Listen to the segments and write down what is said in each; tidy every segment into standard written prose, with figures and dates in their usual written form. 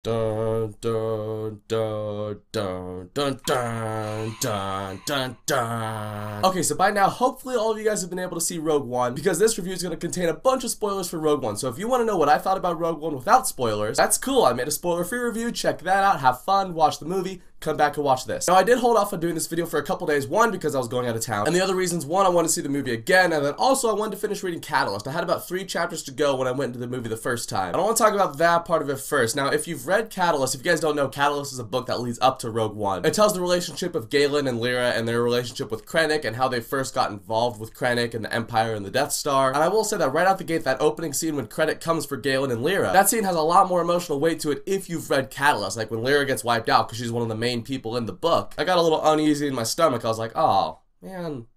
Dun dun dun dun dun dun dun dun dun. Okay, so by now, hopefully all of you guys have been able to see Rogue One, because this review is going to contain a bunch of spoilers for Rogue One. So if you want to know what I thought about Rogue One without spoilers, that's cool. I made a spoiler-free review. Check that out. Have fun. Watch the movie. Come back and watch this. Now, I did hold off on doing this video for a couple days. One, because I was going out of town, and the other reasons, one, I wanted to see the movie again, and then also I wanted to finish reading Catalyst. I had about 3 chapters to go when I went into the movie the first time. I don't want to talk about that part of it first. Now, if you've read Catalyst, if you guys don't know, Catalyst is a book that leads up to Rogue One. It tells the relationship of Galen and Lyra and their relationship with Krennic and how they first got involved with Krennic and the Empire and the Death Star. And I will say that right out the gate, that opening scene when Krennic comes for Galen and Lyra, that scene has a lot more emotional weight to it if you've read Catalyst. Like when Lyra gets wiped out because she's one of the main people in the book, I got a little uneasy in my stomach. I was like, oh, man.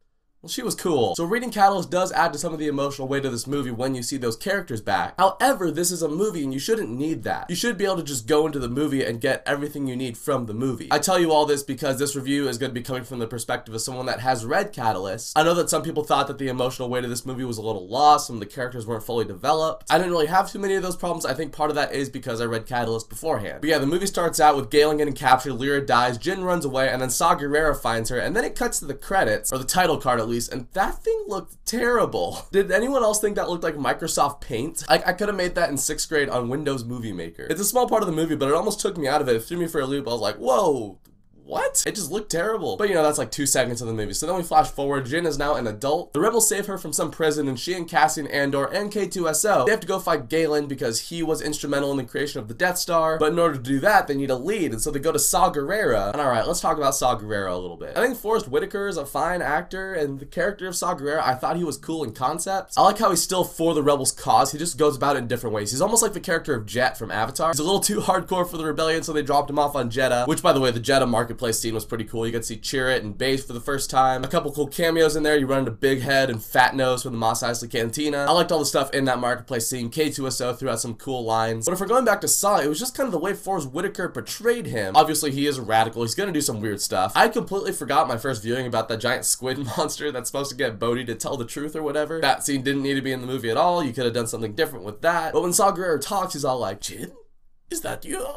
Well, she was cool. So reading Catalyst does add to some of the emotional weight of this movie when you see those characters back. However, this is a movie and you shouldn't need that. You should be able to just go into the movie and get everything you need from the movie. I tell you all this because this review is going to be coming from the perspective of someone that has read Catalyst. I know that some people thought that the emotional weight of this movie was a little lost, some of the characters weren't fully developed. I didn't really have too many of those problems. I think part of that is because I read Catalyst beforehand. But yeah, the movie starts out with Galen getting captured, Lyra dies, Jyn runs away, and then Saw Gerrera finds her, and then it cuts to the credits, or the title card at least, and that thing looked terrible. Did anyone else think that looked like Microsoft Paint? I could have made that in 6th grade on Windows Movie Maker. It's a small part of the movie, but it almost took me out of it. It threw me for a loop. I was like, whoa. What? It just looked terrible. But you know, that's like 2 seconds of the movie. So then we flash forward. Jyn is now an adult. The rebels save her from some prison, and she and Cassian Andor and K2SO, they have to go fight Galen because he was instrumental in the creation of the Death Star. But in order to do that, they need a lead, and so they go to Saw Gerrera. And alright, let's talk about Saw Gerrera a little bit. I think Forrest Whitaker is a fine actor, and the character of Saw Gerrera, I thought he was cool in concept. I like how he's still for the rebels' cause. He just goes about it in different ways. He's almost like the character of Jet from Avatar. He's a little too hardcore for the rebellion, so they dropped him off on Jedha, which, by the way, the Jedha marketplace scene was pretty cool. You get to see Chirrut and Base for the first time. A couple cool cameos in there. You run into Big Head and Fat Nose from the Mos Eisley Cantina. I liked all the stuff in that marketplace scene. K2SO threw out some cool lines. But if we're going back to Saw, it was just kind of the way Forrest Whitaker portrayed him. Obviously, he is a radical. He's gonna do some weird stuff. I completely forgot my first viewing about that giant squid monster that's supposed to get Bodhi to tell the truth or whatever. That scene didn't need to be in the movie at all. You could have done something different with that. But when Saw Gerrera talks, he's all like, Jyn? Is that you?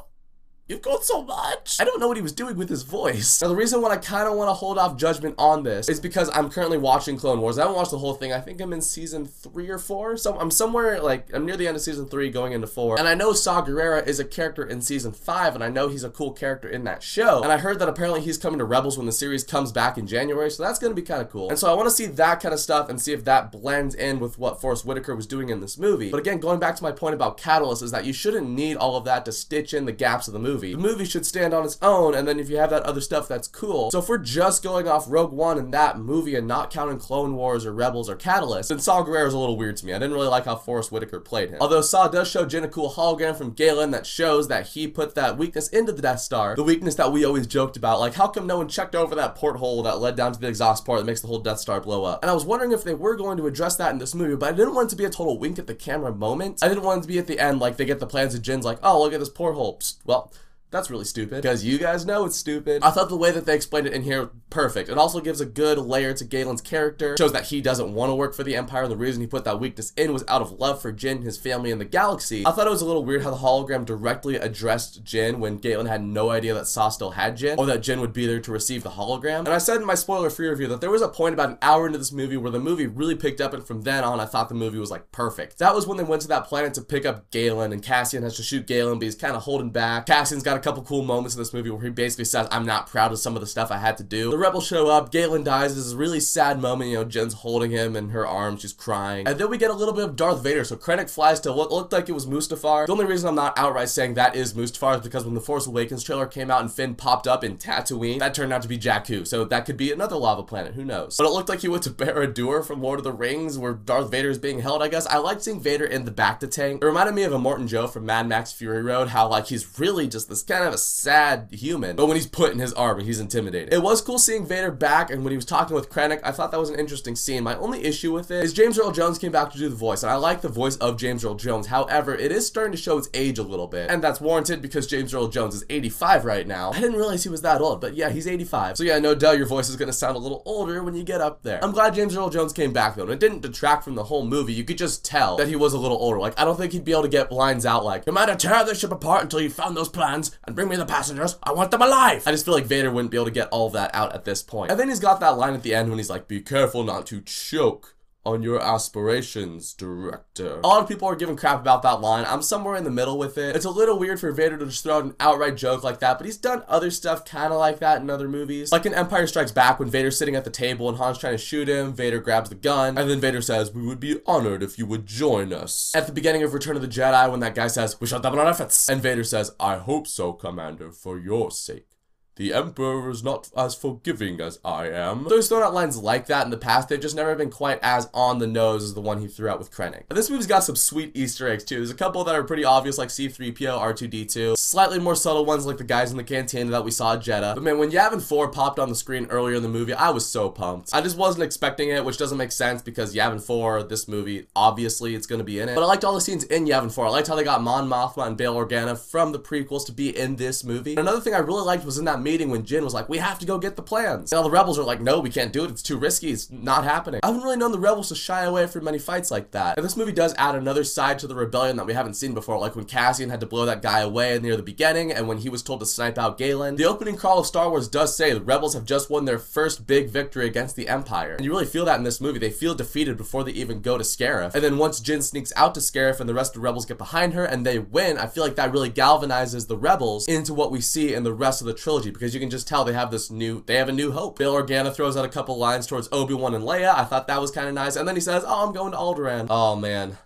You've got so much. I don't know what he was doing with his voice. Now, the reason why I kind of want to hold off judgment on this is because I'm currently watching Clone Wars. I haven't watched the whole thing. I think I'm in season 3 or 4. So I'm somewhere, like, I'm near the end of season 3 going into 4. And I know Saw Gerrera is a character in season 5, and I know he's a cool character in that show. And I heard that apparently he's coming to Rebels when the series comes back in January, so that's going to be kind of cool. And so I want to see that kind of stuff and see if that blends in with what Forrest Whitaker was doing in this movie. But again, going back to my point about Catalyst is that you shouldn't need all of that to stitch in the gaps of the movie. The movie should stand on its own, and then if you have that other stuff, that's cool. So if we're just going off Rogue One and that movie and not counting Clone Wars or Rebels or Catalyst, then Saw Gerrera is a little weird to me. I didn't really like how Forrest Whitaker played him. Although Saw does show Jyn a cool hologram from Galen that shows that he put that weakness into the Death Star, the weakness that we always joked about, like how come no one checked over that porthole that led down to the exhaust port that makes the whole Death Star blow up. And I was wondering if they were going to address that in this movie, but I didn't want it to be a total wink at the camera moment. I didn't want it to be at the end like they get the plans of Jyn's like, oh, look at this porthole. Psst, well, that's really stupid, because you guys know it's stupid. I thought the way that they explained it in here, perfect. It also gives a good layer to Galen's character, shows that he doesn't want to work for the Empire, and the reason he put that weakness in was out of love for Jyn, his family, and the galaxy. I thought it was a little weird how the hologram directly addressed Jyn when Galen had no idea that Saw still had Jyn, or that Jyn would be there to receive the hologram. And I said in my spoiler-free review that there was a point about an hour into this movie where the movie really picked up, and from then on, I thought the movie was like perfect. That was when they went to that planet to pick up Galen, and Cassian has to shoot Galen, but he's kind of holding back. Cassian's got a couple cool moments in this movie where he basically says, I'm not proud of some of the stuff I had to do. The rebels show up, Galen dies. This is a really sad moment, you know, Jyn's holding him in her arms, she's crying. And then we get a little bit of Darth Vader, so Krennic flies to what looked like it was Mustafar. The only reason I'm not outright saying that is Mustafar is because when the Force Awakens trailer came out and Finn popped up in Tatooine, that turned out to be Jakku, so that could be another lava planet, who knows. But it looked like he went to Barad-dûr from Lord of the Rings, where Darth Vader is being held, I guess. I liked seeing Vader in the Bacta tank. It reminded me of Immortan Joe from Mad Max Fury Road, how like he's really just this kind of a sad human, but when he's put in his armor, he's intimidating. It was cool seeing Vader back, and when he was talking with Krennic, I thought that was an interesting scene. My only issue with it is James Earl Jones came back to do the voice, and I like the voice of James Earl Jones. However, it is starting to show its age a little bit, and that's warranted because James Earl Jones is 85 right now. I didn't realize he was that old, but yeah, he's 85. So yeah, no doubt your voice is gonna sound a little older when you get up there. I'm glad James Earl Jones came back though, and it didn't detract from the whole movie. You could just tell that he was a little older. Like, I don't think he'd be able to get lines out like, "No matter, tear this ship apart until you found those plans and bring me the passengers. I want them alive." I just feel like Vader wouldn't be able to get all of that out at this point. And then he's got that line at the end when he's like, "Be careful not to choke on your aspirations, director." A lot of people are giving crap about that line. I'm somewhere in the middle with it. It's a little weird for Vader to just throw out an outright joke like that, but he's done other stuff kind of like that in other movies. Like in Empire Strikes Back, when Vader's sitting at the table and Han's trying to shoot him, Vader grabs the gun, and then Vader says, "We would be honored if you would join us." At the beginning of Return of the Jedi, when that guy says, "We shall double our efforts," and Vader says, "I hope so, Commander, for your sake. The Emperor is not as forgiving as I am." So he's thrown out lines like that in the past. They've just never been quite as on the nose as the one he threw out with Krennic. And this movie's got some sweet Easter eggs too. There's a couple that are pretty obvious, like C-3PO, R2-D2. Slightly more subtle ones like the guys in the cantina that we saw at Jeddah. But man, when Yavin 4 popped on the screen earlier in the movie, I was so pumped. I just wasn't expecting it, which doesn't make sense because Yavin 4, this movie, obviously it's gonna be in it. But I liked all the scenes in Yavin 4. I liked how they got Mon Mothma and Bail Organa from the prequels to be in this movie. And another thing I really liked was in that meeting when Jin was like, "We have to go get the plans." And all the rebels are like, "No, we can't do it. It's too risky. It's not happening." I haven't really known the rebels to shy away from many fights like that. And this movie does add another side to the rebellion that we haven't seen before, like when Cassian had to blow that guy away near the beginning and when he was told to snipe out Galen. The opening crawl of Star Wars does say the rebels have just won their first big victory against the Empire. And you really feel that in this movie. They feel defeated before they even go to Scarif. And then once Jin sneaks out to Scarif and the rest of the rebels get behind her and they win, I feel like that really galvanizes the rebels into what we see in the rest of the trilogy, because you can just tell they have a new hope. Bail Organa throws out a couple lines towards Obi-Wan and Leia. I thought that was kind of nice. And then he says, "Oh, I'm going to Alderaan." Oh man.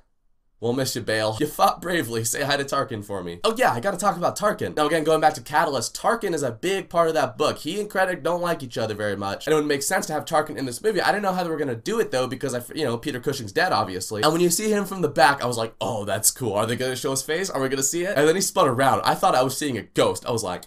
We'll miss you, Bail. You fought bravely. Say hi to Tarkin for me. Oh yeah, I gotta talk about Tarkin. Now again, going back to Catalyst, Tarkin is a big part of that book. He and Krennic don't like each other very much. And it would make sense to have Tarkin in this movie. I didn't know how they were gonna do it though, because Peter Cushing's dead, obviously. And when you see him from the back, I was like, oh, that's cool. Are they gonna show his face? Are we gonna see it? And then he spun around. I thought I was seeing a ghost. I was like,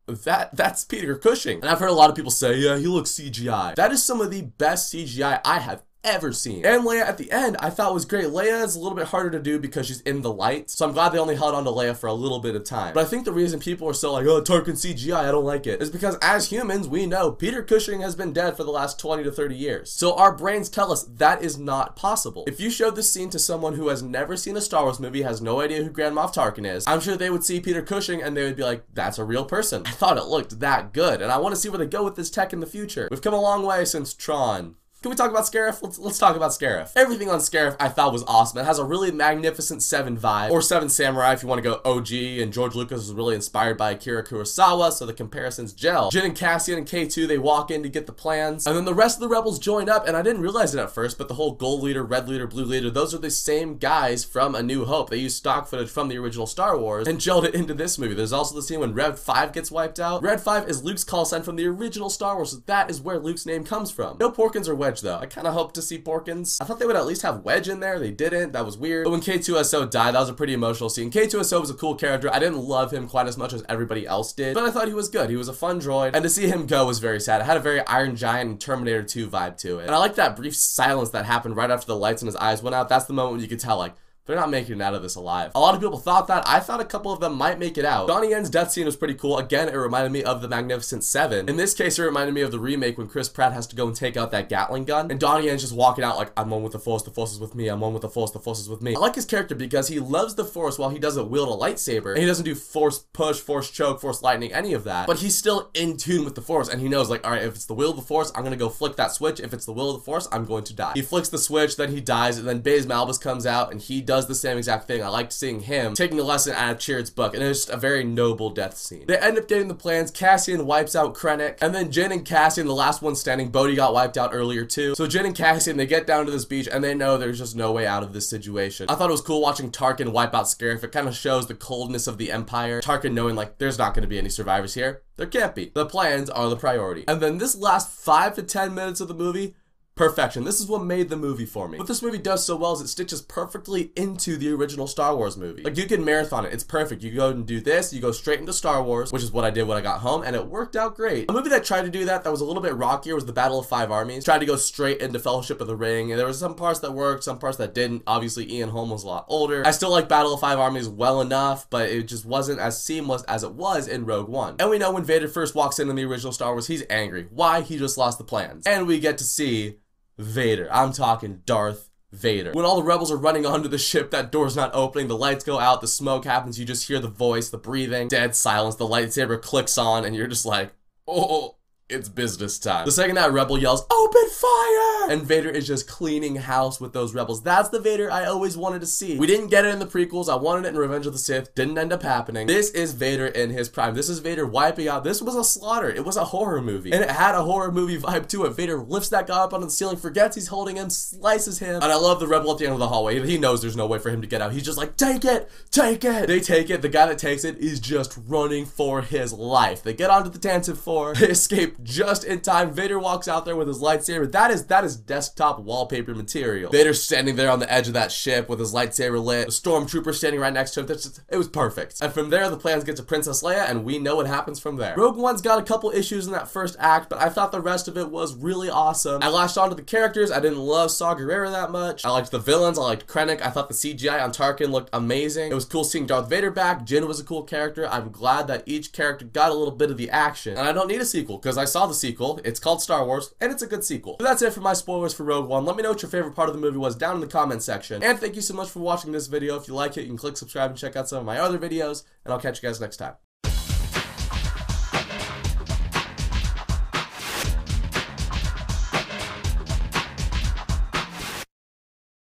that's Peter Cushing. And I've heard a lot of people say, yeah, he looks CGI. That is some of the best CGI I have ever seen. And Leia at the end, I thought was great. Leia is a little bit harder to do because she's in the light, so I'm glad they only held on to Leia for a little bit of time. But I think the reason people are so like, "Oh, Tarkin CGI, I don't like it," is because as humans, we know Peter Cushing has been dead for the last 20 to 30 years. So our brains tell us that is not possible. If you showed this scene to someone who has never seen a Star Wars movie, has no idea who Grand Moff Tarkin is, I'm sure they would see Peter Cushing and they would be like, "That's a real person." I thought it looked that good, and I want to see where they go with this tech in the future. We've come a long way since Tron. Can we talk about Scarif? Let's talk about Scarif. Everything on Scarif I thought was awesome. It has a really magnificent 7 vibe, or 7 Samurai if you want to go OG, and George Lucas was really inspired by Akira Kurosawa, so the comparisons gel. Jin and Cassian and K2, they walk in to get the plans, and then the rest of the rebels join up, and I didn't realize it at first, but the whole gold leader, red leader, blue leader, those are the same guys from A New Hope. They used stock footage from the original Star Wars and gelled it into this movie. There's also the scene when Red 5 gets wiped out. Red 5 is Luke's call sign from the original Star Wars, so that is where Luke's name comes from. No Porkins or Wedge though. I kind of hope to see Porkins. I thought they would at least have Wedge in there. They didn't. That was weird. But when K2SO died, that was a pretty emotional scene. K2SO was a cool character. I didn't love him quite as much as everybody else did, but I thought he was good. He was a fun droid, and to see him go was very sad. It had a very Iron Giant and Terminator 2 vibe to it. And I like that brief silence that happened right after the lights in his eyes went out. That's the moment when you could tell, like, they're not making it out of this alive. A lot of people thought that. I thought a couple of them might make it out. Donnie Yen's death scene was pretty cool. Again, it reminded me of the Magnificent Seven. In this case, it reminded me of the remake when Chris Pratt has to go and take out that Gatling gun. And Donnie Yen's just walking out like, "I'm one with the Force is with me. I'm one with the Force is with me." I like his character because he loves the Force while he doesn't wield a lightsaber. And he doesn't do Force push, Force choke, Force lightning, any of that. But he's still in tune with the Force. And he knows, like, alright, if it's the will of the Force, I'm gonna go flick that switch. If it's the will of the Force, I'm going to die. He flicks the switch, then he dies, and then Baze Malbus comes out and he does the same exact thing. I liked seeing him taking a lesson out of Chirrut's book, and it was just a very noble death scene. They end up getting the plans. Cassian wipes out Krennic, and then Jin and Cassian, the last one standing. Bodhi got wiped out earlier too. So Jin and Cassian, they get down to this beach, and they know there's just no way out of this situation. I thought it was cool watching Tarkin wipe out Scarif. It kind of shows the coldness of the Empire. Tarkin knowing, like, there's not going to be any survivors here. There can't be. The plans are the priority. And then this last 5 to 10 minutes of the movie, Perfection. This is what made the movie for me. What this movie does so well is it stitches perfectly into the original Star Wars movie. Like, you can marathon it. It's perfect. You go and do this, you go straight into Star Wars, which is what I did when I got home, and it worked out great. A movie that tried to do that was a little bit rockier was The Battle of Five Armies. Tried to go straight into Fellowship of the Ring, and there was some parts that worked, some parts that didn't. Obviously, Ian Holm was a lot older. I still like Battle of Five Armies well enough, but it just wasn't as seamless as it was in Rogue One. And we know when Vader first walks in the original Star Wars, he's angry. Why? He just lost the plans. And we get to see Vader. I'm talking Darth Vader. When all the rebels are running onto the ship, that door's not opening, the lights go out, the smoke happens, you just hear the voice, the breathing, dead silence, the lightsaber clicks on, and you're just like, oh, it's business time. The second that rebel yells, "Open fire!" and Vader is just cleaning house with those rebels. That's the Vader I always wanted to see. We didn't get it in the prequels. I wanted it in Revenge of the Sith. Didn't end up happening. This is Vader in his prime. This is Vader wiping out. This was a slaughter. It was a horror movie. And it had a horror movie vibe to it. Vader lifts that guy up onto the ceiling, forgets he's holding him, slices him. And I love the rebel at the end of the hallway. He knows there's no way for him to get out. He's just like, take it! Take it! They take it. The guy that takes it is just running for his life. They get onto the Tantive 4. They escape just in time. Vader walks out there with his lightsaber. That is desktop wallpaper material. Vader's standing there on the edge of that ship with his lightsaber lit. The stormtrooper standing right next to him. It was perfect. And from there, the plans get to Princess Leia, and we know what happens from there. Rogue One's got a couple issues in that first act, but I thought the rest of it was really awesome. I latched onto the characters. I didn't love Saw Gerrera that much. I liked the villains. I liked Krennic. I thought the CGI on Tarkin looked amazing. It was cool seeing Darth Vader back. Jyn was a cool character. I'm glad that each character got a little bit of the action. And I don't need a sequel, because I saw the sequel. It's called Star Wars, and it's a good sequel. So that's it for my spoilers for Rogue One. Let me know what your favorite part of the movie was down in the comment section. And thank you so much for watching this video. If you like it, you can click subscribe and check out some of my other videos, and I'll catch you guys next time.